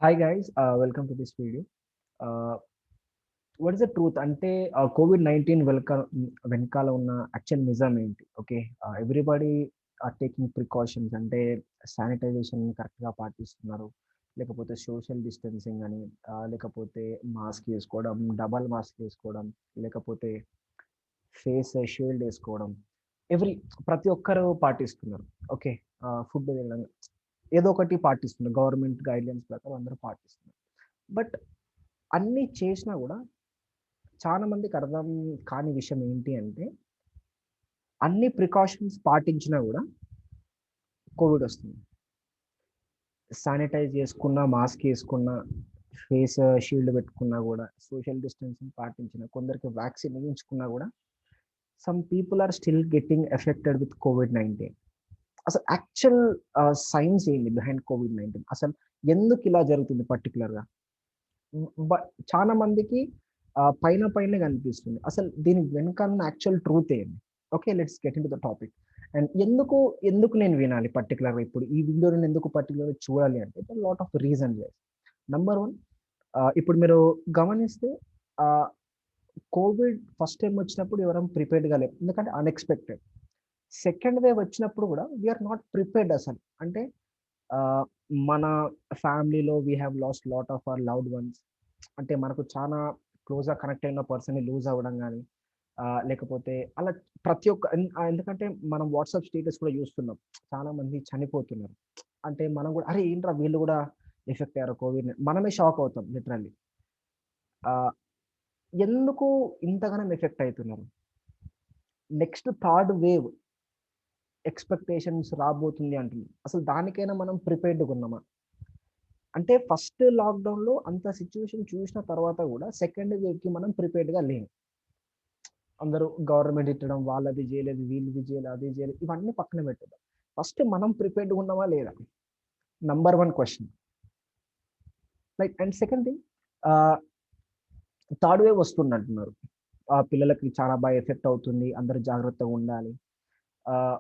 Hi guys, welcome to this video. Uh, what is the truth? అంటే COVID-19 వెనకాల ఉన్న actual నిజం ఏంటి? Okay, everybody are taking precautions అంటే శానిటైజేషన్ కరెక్ట్గా పాటిస్తున్నారు, లేకపోతే సోషల్ డిస్టెన్సింగ్ అని, లేకపోతే మాస్క్ వేసుకోవడం, డబల్ మాస్క్ వేసుకోవడం, లేకపోతే ఫేస్ షీల్డ్ వేసుకోవడం. ఎవ్రీ ప్రతి ఒక్కరు పాటిస్తున్నారు. ఓకే, ఫుడ్ తినడం, ఏదో ఒకటి పాటిస్తున్నారు. గవర్నమెంట్ గైడ్లైన్స్ ప్రకారం అందరూ పాటిస్తున్నారు. బట్ అన్నీ చేసినా గూడా చాలా మందికి అర్థం కాని విషయం ఏంటి అంటే, అన్ని ప్రికాషన్స్ పాటించినా గూడా కోవిడ్ వస్తుంది. శానిటైజ్ చేసుకున్నా, మాస్క్ ఏసుకున్నా, ఫేస్ షీల్డ్ పెట్టుకున్నా గూడా, సోషల్ డిస్టెన్సింగ్ పాటించినా, కొందరికి వ్యాక్సిన్ వేయించుకున్నా గూడా some people are still getting affected with కోవిడ్-19. అసలు యాక్చువల్ సైన్స్ ఏంటి బిహైండ్ కోవిడ్-19? అసలు ఎందుకు ఇలా జరుగుతుంది పర్టిక్యులర్‌గా? చాలా మందికి పైన పైనే కనిపిస్తుంది. అసలు దీని వెనకాల యాక్చువల్ ట్రూత్ ఏంటి? Okay, let's get into the topic. And ఎందుకు నేను వినాలి పర్టిక్యులర్‌గా, ఇప్పుడు ఈ వీడియో నేను ఎందుకు పర్టిక్యులర్‌గా చూడాలి అంటే, లాట్ ఆఫ్ రీజన్స్. నంబర్ 1, ఇప్పుడు మీరు గమనిస్తే ఆహ్, కోవిడ్ ఫస్ట్ టైమ్ వచ్చినప్పుడు ఎవరం ప్రిపేర్డ్‌గా లేము. ఎందుకంటే అన్‌ఎక్స్‌పెక్టెడ్. సెకండ్ వేవ్ వచ్చినప్పుడు కూడా వి ఆర్ నాట్ ప్రిపేర్డ్ అసలు. అంటే ఆహ్, మన ఫ్యామిలీలో we have lost lot of our loved ones. అంటే మనకు చాలా క్లోజ్‌గా కనెక్ట్ అయిన పర్సన్‌ని లూజ్ అవ్వడం గాని, లేకపోతే అలా ప్రతి ఒక్క ఎందుకంటే మనం వాట్సాప్ స్టేటస్ కూడా చూస్తున్నాం. చాలా మంది చనిపోతున్నారు. అంటే మనం కూడా అరే! ఏంట్రా వీళ్ళు కూడా ఎఫెక్ట్ అయ్యారు కోవిడ్. మనమే షాక్ అవుతాం లిటరల్లీ. ఆహ్, ఎందుకు ఇంతగనం ఎఫెక్ట్ అయితున్నారు? నెక్స్ట్ థర్డ్ వేవ్ ఎక్స్‌పెక్టేషన్స్ రాబోతుంది అంటున్నారు. అసలు దానికైనా మనం ప్రిపేర్డ్‌గా ఉన్నామా? అంటే ఫస్ట్ లాక్‌డౌన్‌లో అంత సిట్యుయేషన్ చూసిన తర్వాత గూడా సెకండ్ వేవ్‌కి మనం ప్రిపేర్డ్‌గా లేము. అందరూ గవర్నమెంట్ తిట్టడం, వాళ్ళది జేయలేదు, వీళ్ళది జేయలేదు, అది జేయలేదు, ఇవన్నీ పక్కన పెట్టేద్దాం. ఫస్ట్ మనం ప్రిపేర్డ్‌గా ఉన్నామా లేదా? Number 1 question. Like and second thing, ఆహ్, థర్డ్ వేవ్ వస్తుందంటున్నారు. పిల్లలకి చాలా బాగా ఎఫెక్ట్ అవుతుంది. అందరూ జాగ్రత్తగా ఉండాలి. ఆహ్,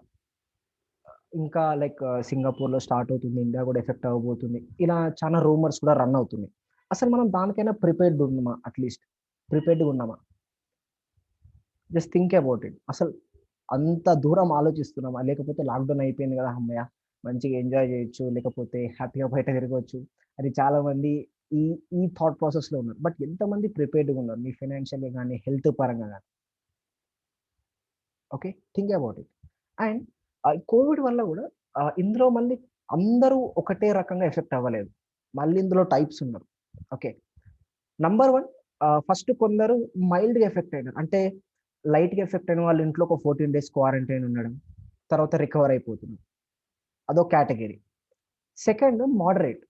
ఇంకా లైక్ సింగపూర్‌లో స్టార్ట్ అవుతుంది. ఇండియా గూడా ఎఫెక్ట్ అవ్వబోతుంది. ఇలా చాలా రూమర్స్ కూడా రన్ అవుతున్నాయి. అసలు మనం దానికైనా ప్రిపేర్డ్ ఉన్నామా అట్‌లీస్ట్? ప్రిపేర్డ్‌గా ఉన్నామా? Just think about it. అసలు అంత దూరం ఆలోచిస్తున్నామా? లేకపోతే లాక్‌డౌన్ అయిపోయింది గదా! హమ్మయ్య! మంచిగా ఎంజాయ్ జేయొచ్చు. లేకపోతే హ్యాపీగా బయట తిరగొచ్చు అని చాలామంది ఈ ఈ థాట్ ప్రాసెస్‌లో ఉన్నారు. బట్ ఎంతమంది ప్రిపేర్డ్‌గా ఉన్నారు? మీ ఫైనాన్షియల్‌గా గాని, హెల్త్ పరంగా గాని. Okay, think about it. And Covid వల్ల గూడా ఇందులో మళ్ళీ అందరూ ఒకటే రకంగా ఎఫెక్ట్ అవ్వలేదు. మళ్ళీ ఇందులో టైప్స్ ఉన్నారు. ఓకే. నంబర్ 1, ఫస్ట్ కొందరు మైల్డ్‌గా ఎఫెక్ట్ అయినారు. అంటే లైట్‌గా ఎఫెక్ట్ అయిన వాళ్ళు ఇంట్లో ఒక 14 డేస్ క్వారంటైన్ ఉండడం. తర్వాత రికవర్ అయిపోతున్నారు. అదొక కేటగరీ. Second moderate.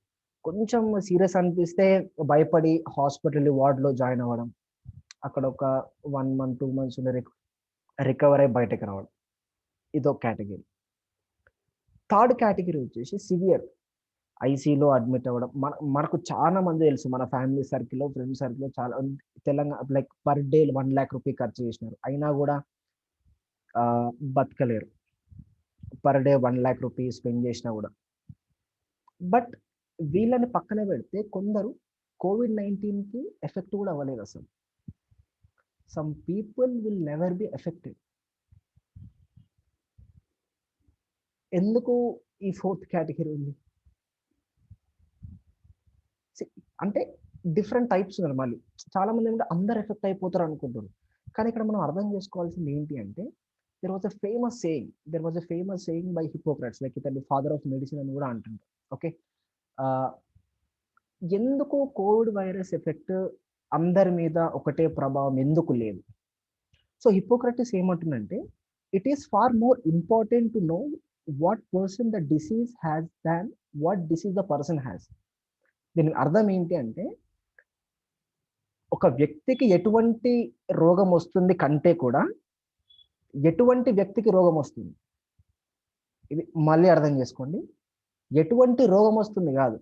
కొంచెం సీరియస్ అనిపిస్తే భయపడి హాస్పిటల్ వార్డ్‌లో జాయిన్ అవ్వడం. అక్కడ ఒక 1 మంత్, 2 మంత్స్ ఉండి రికవర్ అయ్యి బయటకి రావడం. ఇదొక కేటగరీ. థర్డ్ కేటగరీ వచ్చేసి సివియర్. ఐసీయూలో అడ్మిట్ అవ్వడం. మనకు చాలా మంది తెలుసు. మన ఫ్యామిలీ సర్కిల్‌లో, ఫ్రెండ్ సర్కిల్‌లో చాలా లైక్ పర్ డే 1,00,000 రూపీ ఖర్చు చేసినారు. అయినా గూడా బతకలేరు. పర్ డే 1,00,000 రూపీ స్పెండ్ చేసినా గూడా. బట్ వీళ్ళని పక్కన పెడితే కొందరు కోవిడ్-19కి ఎఫెక్ట్ గూడా అవ్వలేదసలు. Some people will never be affected. ఎందుకు ఈ ఫోర్త్ కేటగరీ ఉంది? సి అంటే డిఫరెంట్ టైప్స్ ఉన్నారు మళ్ళీ. చాలామంది ఏంటంటే అందరూ ఎఫెక్ట్ అయిపోతారు అనుకుంటున్నారు. కానీ ఇక్కడ మనం అర్థం చేసుకోవాల్సింది ఏంటి అంటే, there was a famous saying by Hippocrates. Like ఇతన్ని ఫాదర్ ఆఫ్ మెడిసిన్ అని కూడా అంటుంటారు. ఓకే. ఆహ్, ఎందుకు కోవిడ్ వైరస్ ఎఫెక్ట్ అందరి మీద ఒకటే ప్రభావం ఎందుకు లేదు? సో హిప్పోక్రటిస్ ఏమంటుందంటే, it is far more important to know what person the disease has than what disease the person has. దీని అర్థం ఏంటి అంటే, ఒక వ్యక్తికి ఎటువంటి రోగం వస్తుంది కంటే కూడా, ఎటువంటి వ్యక్తికి రోగం వస్తుంది. ఇది మళ్ళీ అర్థం చేసుకోండి. ఎటువంటి రోగం వస్తుంది గాదు.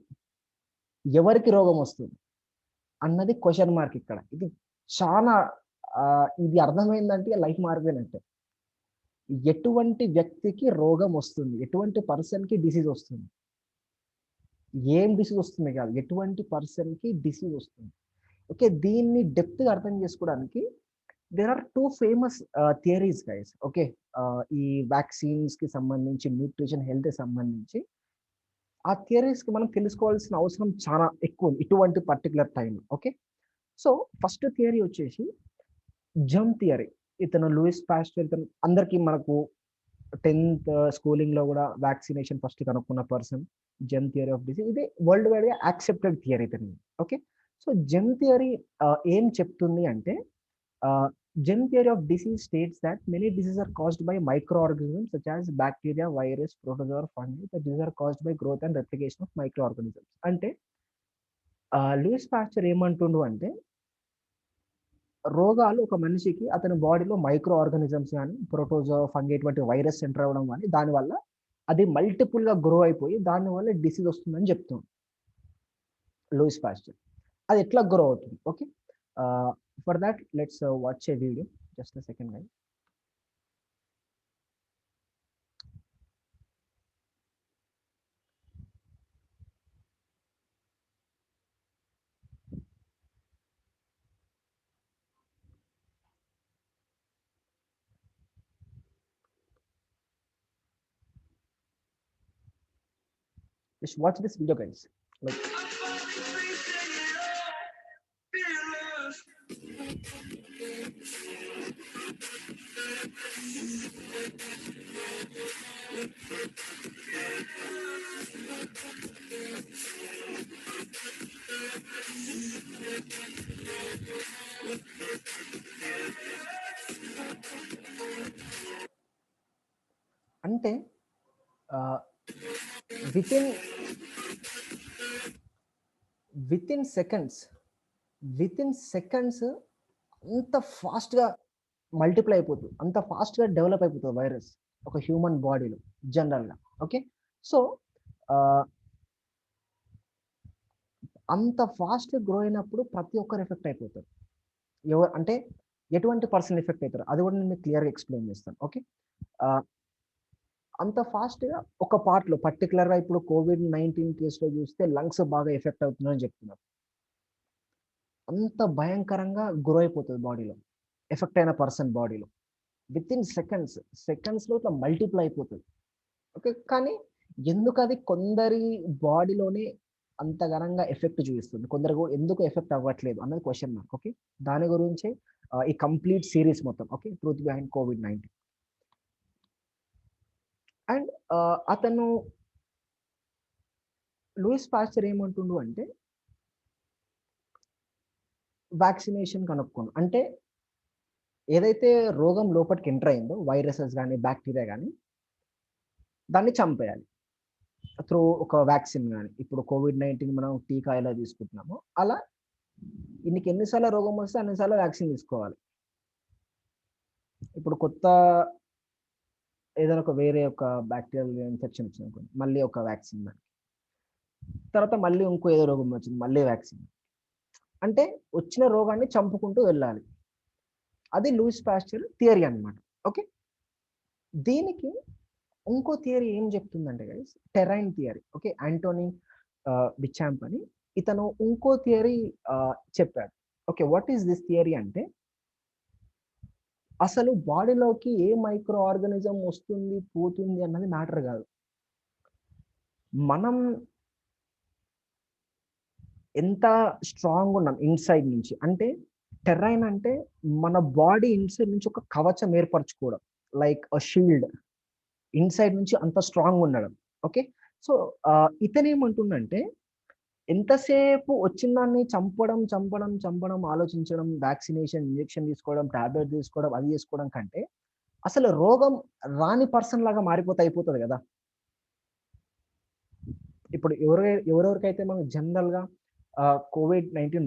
ఎవరికి రోగం వస్తుంది అన్నది క్వెషన్ మార్క్ ఇక్కడ. ఇది చానా ఇది అర్థమైందంటే లైఫ్ మారిపోయినట్టే. ఎటువంటి వ్యక్తికి రోగం వస్తుంది. ఎటువంటి పర్సన్‌కి డిసీజ్ వస్తుంది. ఏం డిసీజ్ వస్తుంది కాదు, ఎటువంటి పర్సన్కి డిసీజ్ వస్తుంది. ఓకే, దీన్ని డెప్త్గా అర్థం చేసుకోవడానికి there are two famous theories guys. Okay, ఈ వ్యాక్సిన్స్ కి సంబంధించి, న్యూట్రిషన్ హెల్త్ సంబంధించి ఆ థియరీస్ కి మనం తెలుసుకోవాల్సిన అవసరం చాలా ఎక్కువ ఉంది ఇటువంటి particular time. Okay, so first theory వచ్చేసి జర్మ్ థియరీ. ఇతను లూయిస్ పాస్టర్, ఇతను అందరికి మనకు 10th స్కూలింగ్ లో కూడా వ్యాక్సినేషన్ ఫస్ట్ కనుక్కున్న person. Germ theory of disease ఇది వరల్డ్ వైడ్ గా యాక్సెప్టెడ్ థియరీ ఇతని. ఓకే, సో జెమ్ థియరీ ఏం చెప్తుంది అంటే, germ theory of disease states that many disease are caused by micro organisms such as bacteria, virus, protozoa, fungi. The disease are caused by growth and replication of micro organisms. అంటే Louis pastor ఏమంటుండు అంటే, రోగాలు ఒక మనిషికి అతని బాడీలో micro organisms కానీ, protozoa, fungi ఇటువంటి వైరస్ ఎంటర్ అవ్వడం కానీ, దానివల్ల అది మల్టిపుల్ గా గ్రో అయిపోయి దానివల్ల డిసీజ్ వస్తుందని చెప్తుంది లూయిస్ పాస్టర్. అది ఎట్లా గ్రో అవుతుంది? Okay, for that let's watch A video. Just a second guys. Just watch this video guys. Like, అంటే విత్ ఇన్ సెకండ్స్ అంత ఫాస్ట్గా మల్టిప్లై అయిపోతుంది, అంత ఫాస్ట్గా డెవలప్ అయిపోతుంది వైరస్ ఒక హ్యూమన్ బాడీలో జనరల్గా. ఓకే, సో అంత ఫాస్ట్గా గ్రో అయినప్పుడు ప్రతి ఒక్కరు ఎఫెక్ట్ అయిపోతారు. ఎవరు అంటే ఎటువంటి పర్సన్ ఎఫెక్ట్ అవుతారు అది కూడా నేను క్లియర్గా ఎక్స్ప్లెయిన్ చేస్తాను. ఓకే, అంత ఫాస్ట్గా ఒక పార్ట్లో పర్టికులర్గా ఇప్పుడు COVID-19 కేసులో చూస్తే లంగ్స్ బాగా ఎఫెక్ట్ అవుతుందని చెప్తున్నారు. అంత భయంకరంగా గ్రో అయిపోతుంది బాడీలో, ఎఫెక్ట్ అయిన పర్సన్ బాడీలో విత్ ఇన్ సెకండ్స్లో ఇట్లా మల్టిప్లై అయిపోతుంది. ఓకే, కానీ ఎందుకు అది కొందరి బాడీలోనే అంత ఘనంగా ఎఫెక్ట్ చూపిస్తుంది, కొందరు ఎందుకు ఎఫెక్ట్ అవ్వట్లేదు అన్నది క్వశ్చన్ మార్క్. ఓకే, దాని గురించి ఈ కంప్లీట్ సిరీస్ మొత్తం. Okay, truth behind COVID-19. And అతను లూయిస్ పాస్చర్ ఏమంటుండు అంటే, వ్యాక్సినేషన్ కనుక్కోండి అంటే ఏదైతే రోగం లోపలికి ఎంటర్ అయిందో, వైరసెస్ కానీ, బ్యాక్టీరియా కానీ, దాన్ని చంపేయాలి త్రూ ఒక వ్యాక్సిన్ కానీ. ఇప్పుడు COVID-19 మనం టీకా ఎలా తీసుకుంటున్నామో అలా ఇన్నికి ఎన్నిసార్లు రోగం వస్తే అన్నిసార్లు వ్యాక్సిన్ తీసుకోవాలి. ఇప్పుడు కొత్త ఏదైనా ఒక వేరే ఒక బ్యాక్టీరియల్ ఇన్ఫెక్షన్ వచ్చింది అనుకోండి, మళ్ళీ ఒక వ్యాక్సిన్ దానికి. తర్వాత మళ్ళీ ఇంకో ఏదో రోగం వచ్చింది, మళ్ళీ వ్యాక్సిన్. అంటే వచ్చిన రోగాన్ని చంపుకుంటూ వెళ్ళాలి. అది లూయిస్ పాస్చర్ థియరీ అన్నమాట. ఓకే, దీనికి ఇంకో థియరీ ఏం చెప్తుందంటే guys, terrain theory. Okay, Antoine Bechamp అని ఇతను ఇంకో థియరీ చెప్పాడు. Okay, what is this theory అంటే, అసలు బాడీలోకి ఏ మైక్రో ఆర్గానిజం వస్తుంది పోతుంది అన్నది మ్యాటర్ కాదు, మనం ఎంత స్ట్రాంగ్ ఉన్నాం ఇన్సైడ్ నుంచి. అంటే టెరైన్ అంటే మన బాడీ ఇన్సైడ్ నుంచి ఒక కవచం ఏర్పరచుకోవడం, లైక్ అ షీల్డ్ ఇన్సైడ్ నుంచి అంత స్ట్రాంగ్ ఉండడం. ఓకే, సో ఇతనేమంటుండంటే, ఎంతసేపు వచ్చిన దాన్ని చంపడం చంపడం చంపడం ఆలోచించడం, వ్యాక్సినేషన్, ఇంజెక్షన్ తీసుకోవడం, టాబ్లెట్ తీసుకోవడం, అది చేసుకోవడం కంటే అసలు రోగం రాని పర్సన్ లాగా మారిపోతే అయిపోతుంది కదా. ఇప్పుడు ఎవరెవరికైతే మనం జనరల్గా COVID-19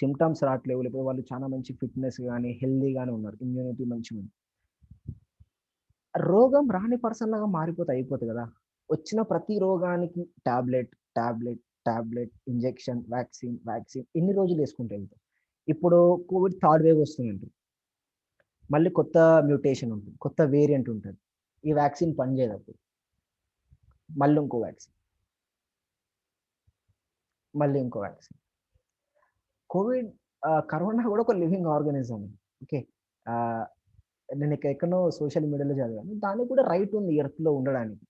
సిమ్టమ్స్ రావట్లేవు, లేకపోతే వాళ్ళు చాలా మంచి ఫిట్నెస్ కానీ హెల్దీగానే ఉన్నారు, ఇమ్యూనిటీ మంచిగా ఉంది, రోగం రాని పర్సన్ లాగా మారిపోతే అయిపోతుంది కదా. వచ్చిన ప్రతి రోగానికి tablet tablet tablet, injection, vaccine ఎన్ని రోజులు వేసుకుంటే వెళ్తాం. ఇప్పుడు కోవిడ్ థర్డ్ వేవ్ వస్తుందండి, మళ్ళీ కొత్త మ్యూటేషన్ ఉంటుంది, కొత్త వేరియంట్ ఉంటుంది, ఈ వ్యాక్సిన్ పనిచేయదు అప్పుడు, మళ్ళీ ఇంకో వ్యాక్సిన్. మళ్ళీ ఇంకో వ్యాక్సిన్. కోవిడ్ కరోనా కూడా ఒక లివింగ్ ఆర్గానిజం. ఓకే. నేను ఎక్కడనో సోషల్ మీడియాలో చదివాను. దానికి కూడా రైట్ ఉంది ఎర్త్‌లో ఉండడానికి.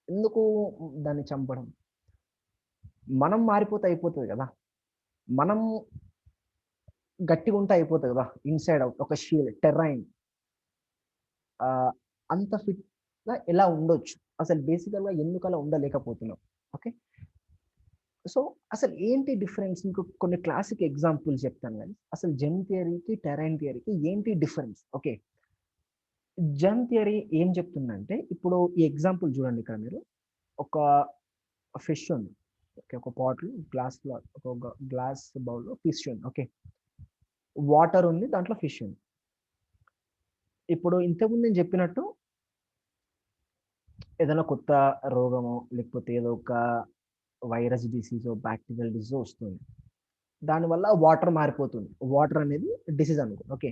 ఎందుకు దాన్ని చంపడం? మనం మారిపోతే అయిపోతది కదా! మనం గట్టిగా ఉంటే అయిపోతది కదా! ఇన్‌సైడ్ ఔట్ ఒక షీల్డ్, టెర్రైన్ అంత ఫిట్‌గా ఎలా ఉండొచ్చు? అసలు బేసికల్‌గా ఎందుకు అలా ఉండలేకపోతున్నాం? ఓకే. సో, అసలు ఏంటి డిఫరెన్స్? మీకు కొన్ని క్లాసిక్ ఎగ్జాంపుల్స్ చెప్తాను గాని, అసలు జెమ్ థియరీకి, టెర్రైన్ థియరీకి ఏంటి డిఫరెన్స్? ఓకే. జెమ్ థియరీ ఏం చెప్తుందంటే, ఇప్పుడు ఈ ఎగ్జాంపుల్ చూడండి ఇక్కడ మీరు. ఒక ఫిష్ ఉంది. ఓకే. ఒక పాట్‌లో గ్లాస్‌లో ఒక గ్లాస్ బౌల్‌లో ఫిష్ ఉంది. ఓకే. వాటర్ ఉంది. దాంట్లో ఫిష్ ఉంది. ఇప్పుడు ఇంతకుముందు నేను చెప్పినట్టు ఏదైనా కొత్త రోగమో, లేకపోతే ఏదో ఒక వైరస్ డిసీజో, బాక్టీరియల్ డిసీజో వస్తుంది. దానివల్ల వాటర్ మారిపోతుంది. వాటర్ అనేది డిసీజ్ అనుకో. Okay.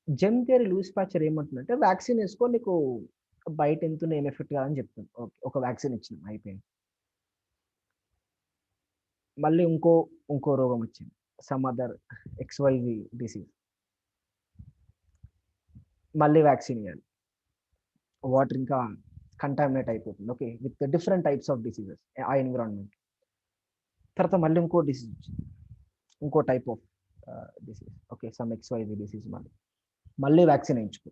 Germ theory Louis Pasteur ఏమంటుందంటే వాక్సిన్ ఏసుకో నీకు బయట ఎంతున్నా ఏం ఎఫెక్ట్ కాదని చెప్తుంది. ఓకే. ఒక వాక్సిన్ ఇచ్చినాం అయిపోయింది. మళ్ళీ ఇంకో రోగం వచ్చింది. Some other XYZ disease. మళ్ళీ వాక్సిన్ ఇయ్యాలి. వాటర్ ఇంకా కంటామినేట్ అయిపోతుంది. Okay. With different types of diseases ఆ ఎన్విరాన్మెంట్. తర్వాత మళ్ళీ ఇంకో డిసీజ్ వచ్చింది. ఇంకో type of disease. Okay. Some XYZ disease మళ్ళీ. మళ్ళీ వాక్సిన్ ఏయించుకో.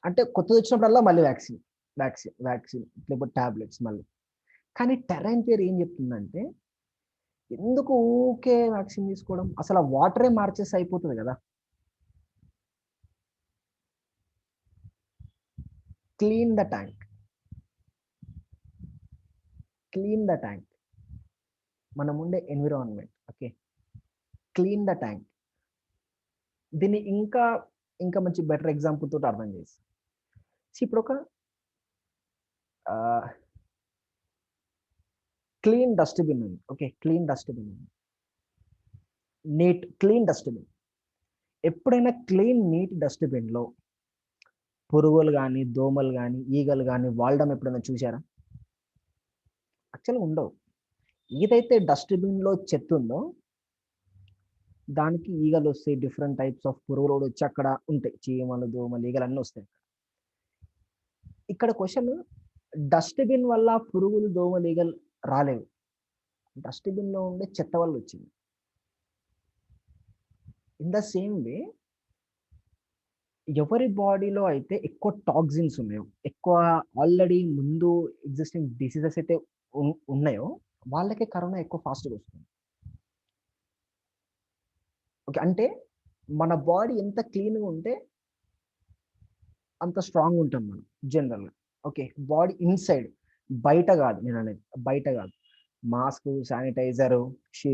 అంటే కొత్తదొచ్చినప్పుడల్లా మళ్ళీ వాక్సిన్ లేకపోతే టాబ్లెట్స్ మళ్ళీ. కానీ టెర్రైన్ థియరీ ఏం చెప్తుందంటే, ఎందుకు ఊకే వాక్సిన్ తీసుకోవడం? అసలు ఆ వాటరే మార్చేస్తే అయిపోతది గదా! Clean the tank. Clean the tank. మనముండే environment. Okay. Clean the tank. దీన్ని ఇంకా మంచి బెటర్ ఎగ్జాంపుల్ తోటి అర్థం చేసి. ఇప్పుడొక ఆహ్, క్లీన్ డస్ట్‌బిన్ ఉంది. ఓకే. క్లీన్ డస్ట్‌బిన్ ఉంది. Clean dustbin. ఎప్పుడైనా నీట్ డస్ట్‌బిన్‌లో పురుగులు గాని, దోమలు గాని, ఈగలు గాని వాలడం ఎప్పుడైనా చూసారా? యాక్చువల్‌గా ఉండవు. ఏదైతే డస్ట్‌బిన్‌లో చెత్తుందో దానికి ఈగలొస్తాయి. డిఫరెంట్ టైప్స్ ఆఫ్ పురుగులు గూడా వచ్చి అక్కడ ఉంటాయి. చీమలు, దోమలు, ఈగలన్నీ వస్తాయి. ఇక్కడ క్వెషన్ డస్ట్‌బిన్ వల్ల పురుగులు, దోమలు, ఈగలు రాలేవు. డస్ట్‌బిన్‌లో ఉండే చెత్త వల్ల వచ్చింది. ఇన్ ద సేమ్ వే ఎవరి బాడీలో అయితే ఎక్కువ టాక్సిన్స్ ఉన్నాయో, ఎక్కువ ఆల్రెడీ ముందు ఎగ్జిస్టింగ్ డిసీజెస్ అయితే ఉన్నాయో, వాళ్ళకే కరోనా ఎక్కువ ఫాస్ట్‌గా వస్తుంది. ఓకే. అంటే మన బాడీ ఎంత క్లీన్‌గా ఉంటే అంత స్ట్రాంగ్‌గా ఉంటాం మనం జనరల్‌గా. ఓకే. బాడీ ఇన్‌సైడ్ బయట గాదు నేననేది. బయట గాదు. Mask, sanitiser, she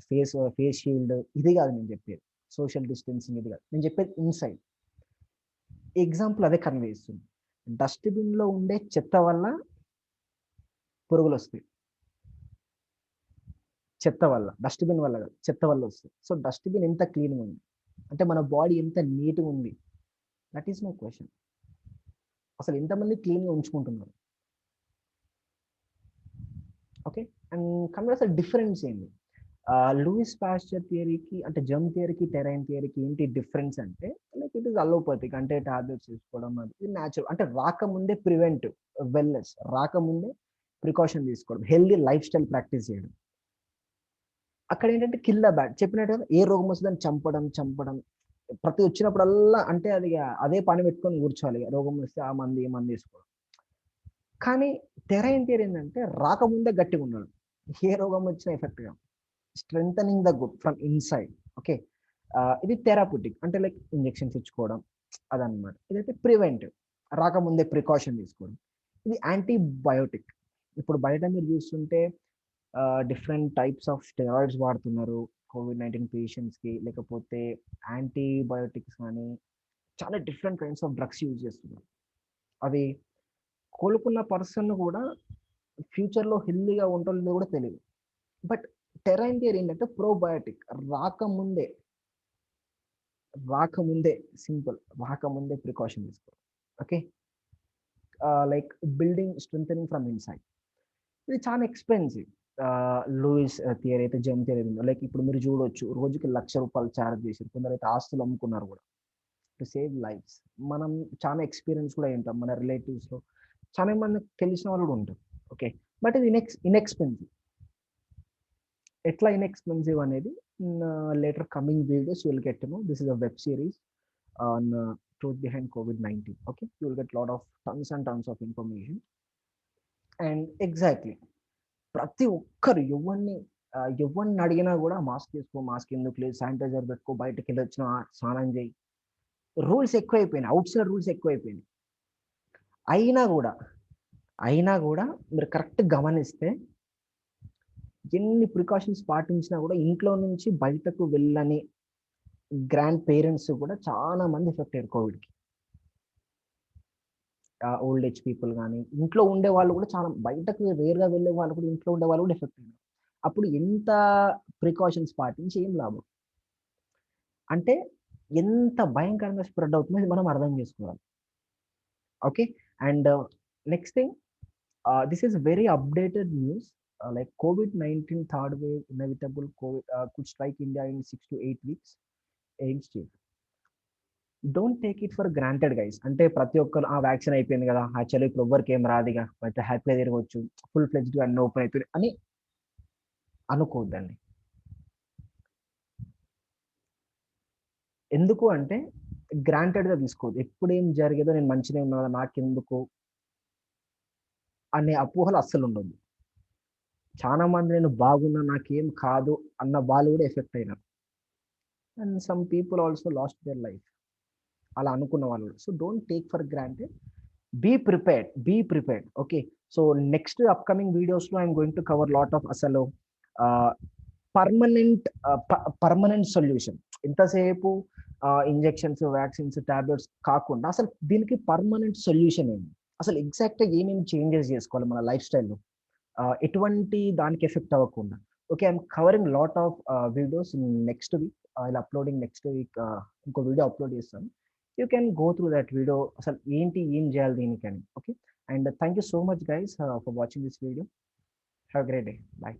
face shield ఇది గాదు నేను జెప్పేది. సోషల్ డిస్టెన్సింగ్ ఇది గాదు. నేను జెప్పేది ఇన్‌సైడ్. ఎగ్జాంపుల్ అదే కన్వే చేస్తుంది. డస్ట్‌బిన్‌లో ఉండే చెత్త వల్ల పురుగులొస్తాయి. చెత్త వల్ల. డస్ట్‌బిన్ వల్ల గాదు. చెత్త వల్ల ఒస్తాయి. సో, డస్ట్‌బిన్ ఎంత క్లీన్‌గా ఉంది. అంటే మన బాడీ ఎంత నీట్‌గా ఉంది. That is my question. అసలు ఎంతమంది క్లీన్‌గా ఉంచుకుంటున్నారు? ఓకే. అండ్ కమింగ్ అసలు డిఫరెన్స్ ఏంది? లూయిస్ పాస్చర్ థియరీకి అంటే జెర్మ్ థియరీకి, టెరైన్ థియరీకి ఏంటి డిఫరెన్స్ అంటే లైక్ ఇట్ ఈస్ అలోపతిక్ అంటే టాబ్లెట్స్ తీసుకోవడం అది న్యాచురల్ అంటే రాకముందే ప్రివెంటివ్ వెల్‌నెస్ రాకముందే ప్రికాషన్ తీసుకోవడం. హెల్తీ లైఫ్ స్టైల్ ప్రాక్టీస్ చేయడం. అక్కడేంటంటే కిల్ ద బ్యాడ్ చెప్పినట్టుగా ఏ రోగం వస్తదని చంపడం. ప్రతి వచ్చినప్పుడల్లా అంటే అది అదే పని పెట్టుకొని కూర్చోవాలి. రోగం వస్తే ఆ మందు, ఈ మందు తీసుకోవడం. కానీ టెరైన్ థియరీ ఏందంటే రాకముందే గట్టిగుండడం. ఏ రోగం వచ్చినా ఎఫెక్ట్ కాదు. Strengthening the good from inside. Okay. ఇది థెరప్యూటిక్ అంటే లైక్ ఇంజెక్షన్స్ ఇచ్చుకోవడం అదన్నమాట. ఇదైతే ప్రివెంటివ్. రాకముందే ప్రికాషన్ తీసుకోవడం. ఇది యాంటీబయోటిక్. ఇప్పుడు బయట మీరు చూస్తుంటే డిఫరెంట్ టైప్స్ ఆఫ్ స్టెరాయిడ్స్ వాడుతున్నారు. కోవిడ్-19 పేషెంట్స్‌కి లేకపోతే యాంటీబయోటిక్స్ గాని చాలా different kinds of drugs use చేస్తున్నారు. అవి కోలుకున్న పర్సన్ కూడా ఫ్యూచర్‌లో హెల్తీగా ఉంటారో లేదో కూడా తెలీదు. బట్ టెరైన్ థియరీ ఏంటంటే ప్రోబయోటిక్ రాకముందే, రాకముందే సింపుల్ రాకముందే ప్రికాషన్ తీసుకోవాలి. Okay. Like building strengthening from inside. ఇది చాలా ఎక్స్‌పెన్సివ్. లూయిస్ థియరీ అయితే జెమ్ థియరీ ఉందో లైక్ ఇప్పుడు మీరు చూడొచ్చు రోజుకి ₹1,00,000 చార్జ్ చేసిర్రు. కొందరైతే ఆస్తులు అమ్ముకున్నారు కూడా టు సేవ్ లైఫ్స్. మనం చాలా ఎక్స్‌పీరియన్స్ కూడా అయి ఉంటాం. మన రిలేటివ్స్‌లో చాలా మందికి తెలిసిన వాళ్ళు కూడా ఉంటారు. ఓకే. బట్ ఇది ఇన్‌ఎక్స్‌పెన్సివ్. ఎట్లా ఇన్‌ఎక్స్‌పెన్సివ్ అనేది later coming videos you will get to know. This is a web series on truth behind COVID-19. Okay. You will get lot of tons and tons of information. And exactly ప్రతి ఒక్కరు ఎవరిని అడిగినా కూడా mask వేసుకో, mask ఎందుకు లేదు, sanitiser పెట్టుకో, బయటకెళ్ళి వచ్చినా స్నానం చేయి. రూల్స్ ఎక్కువైపోయినాయి. ఔట్ సైడ్ రూల్స్ ఎక్కువైపోయినాయి. అయినా కూడా అయినా కూడా మీరు కరెక్ట్ గమనిస్తే ఎన్ని ప్రికాషన్స్ పాటించినా కూడా ఇంట్లో నుంచి బయటకు వెళ్ళని గ్రాండ్ పేరెంట్స్ కూడా చాలా మంది ఎఫెక్ట్ అయ్యారు కోవిడ్‌కి. ఓల్డ్ ఏజ్ పీపుల్ గానీ, ఇంట్లో ఉండే వాళ్ళు కూడా చాలా బయటకు రేర్‌గా వెళ్ళే వాళ్ళు కూడా ఇంట్లో ఉండే వాళ్ళు కూడా ఎఫెక్ట్ అయ్యారు. అప్పుడు ఎంత ప్రికాషన్స్ పాటించి ఏం లాభం? అంటే ఎంత భయంకరంగా స్ప్రెడ్ అవుతుందో ఇది మనం అర్థం చేసుకోవాలి. Okay. And next thing this is very updated news. Like COVID-19 third wave inevitable could strike India in 6 to 8 weeks. AIMS chief. Don't take it for granted guys. అంటే ప్రతి ఒక్కరు వ్యాక్సిన్ అయిపోయింది కదా! యాక్చువల్లీ ఇప్పుడు ఎవ్వరికి ఏం రాదిగా. అయితే హ్యాపీగా తిరగొచ్చు. ఫుల్ ఫ్లెడ్జ్డ్‌గా అన్నీ ఓపెన్ అయితున్నాయి అని అనుకోవద్దండి. ఎందుకు అంటే గ్రాంటెడ్‌గా తీసుకోవద్దు. ఎప్పుడేం జరిగేదో నేను మంచిగానే ఉన్నా కదా! నాకెందుకు అనే అపోహలు అస్సలుండొద్దు. చాలా మంది నేను బాగున్నా, నాకేం కాదు అన్న వాళ్ళు కూడా ఎఫెక్ట్ అయినారు. And some people also lost their life. అలా అనుకున్న వాళ్ళు. So, don't take for granted. Be prepared. Okay. So, next upcoming వీడియోస్‌లో I am going to cover lot of అసలు ఆహ్, పర్మనెంట్ పర్మనెంట్ సొల్యూషన్. ఎంతసేపు ఇంజెక్షన్స్, వాక్సిన్స్, టాబ్లెట్స్ కాకుండా అసలు దీనికి permanent solution ఏంటి? అసలు ఎగ్జాక్ట్‌గా ఏమేమి చేంజెస్ చేసుకోవాలి మన లైఫ్ స్టైల్‌లో? ఎటువంటి దానికి ఎఫెక్ట్ అవ్వకుండా. Okay. I'm covering lot of videos next week. Uploading next week ఇంకో వీడియో అప్లోడ్ చేస్తాను. You can go through that video. అసలు ఏంటి? ఏం చేయాలి దీనికని? Okay. And thank you so much guys for watching this video. Have a great day. By.